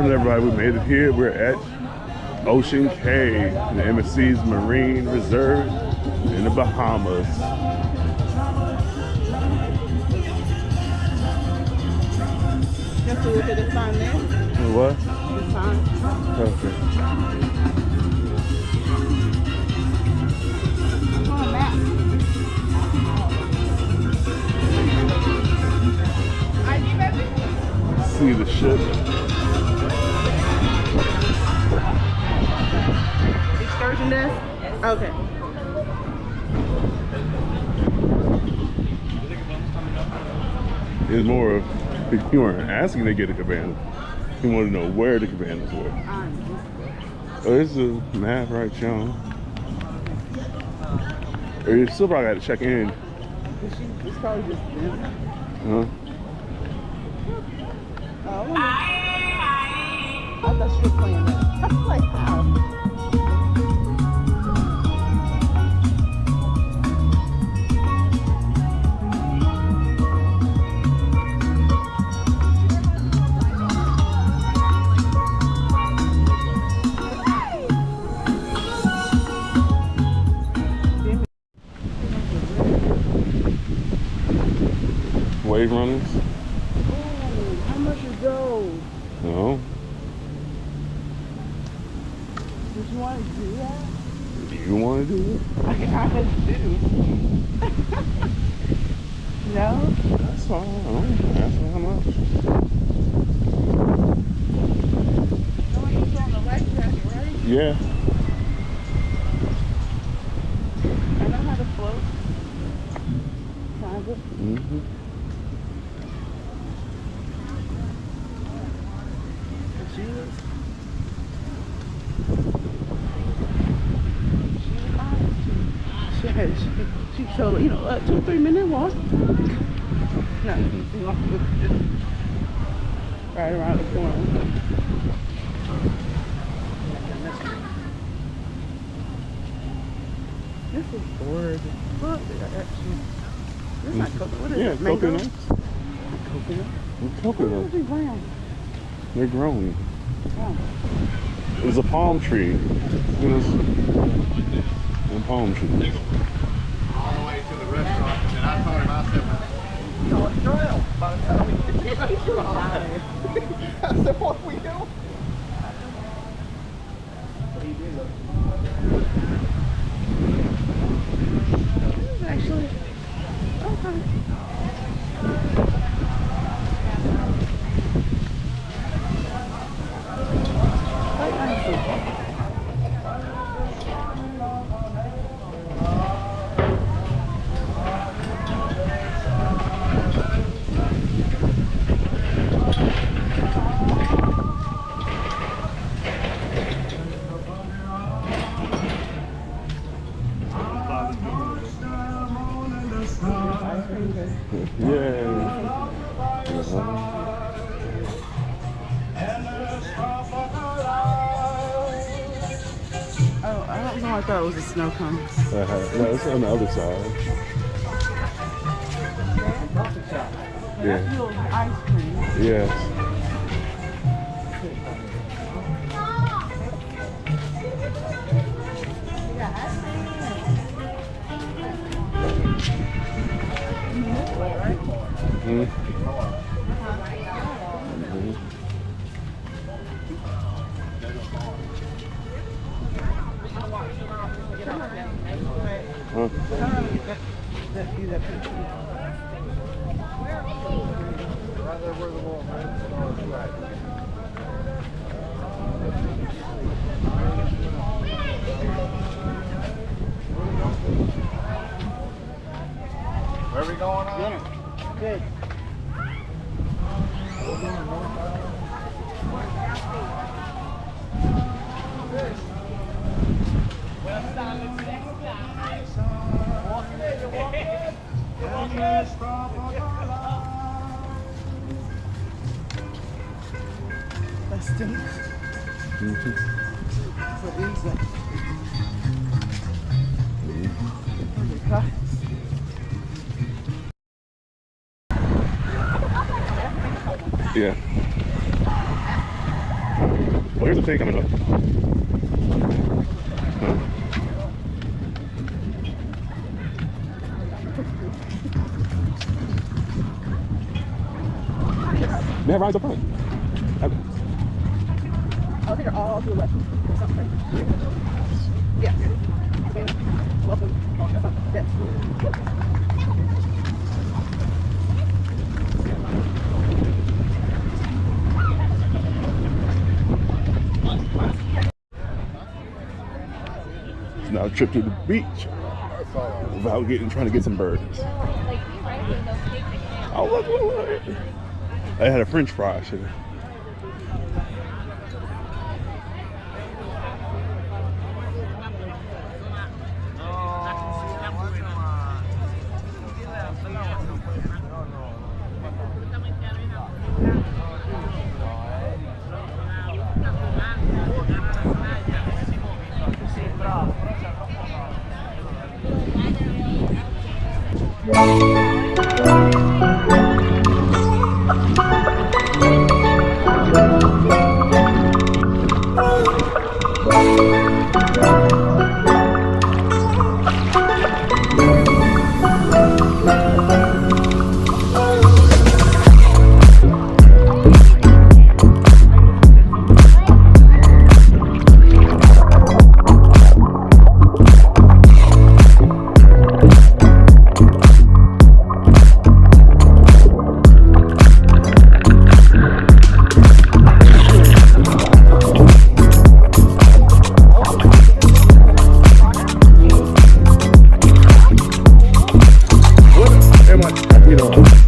morning, everybody. We made it here. We're at Ocean Cay, the MSC's Marine Reserve in the Bahamas. You have to look at the sign there. What? The sign. Okay. On a map. ID, baby? See the ship. Excursion desk? Okay. It's more of, you weren't asking to get a cabana. You want to know where the cabana's were. Oh, this is a map right, Sean. Or you still probably got to check in. It's probably just them. Huh? Oh, I thought she was playing that. I was like, how? Wave runners? Oh, how much is those? No. Did you want to do that? Do you want to do it? I kind of do. No? That's fine. I don't ask me how much. No, you're on the life jacket, right? Yeah. I know how to float. Kind of. Mm-hmm. She showed, you know, a 2-3 minute walk. No, right around the corner. This is gorgeous. Look, this is not coconut. What is Yeah, it? Mango? coconuts. Coconut? Coconuts. What are they brown? They're growing. Oh. There's a palm tree. You know, a palm tree. All the way to the restaurant, and I told him, I said, no, it's trail. By the time we get to the restaurant, I said, what we do? This is actually okay. I thought it was a snow cone. No, it's on the other side. Yeah. That's your ice cream. Yes. Mm-hmm. Huh? Where are we going on? Good. That's still. What is that? Yeah. Well, here's the thing coming up. Huh? They have rides up front. Oh, they're all to the left. Or something. Yeah. Welcome. Yes. It's now a trip to the beach without trying to get some birds. Oh, look. I had a French fry. Shit. Am I,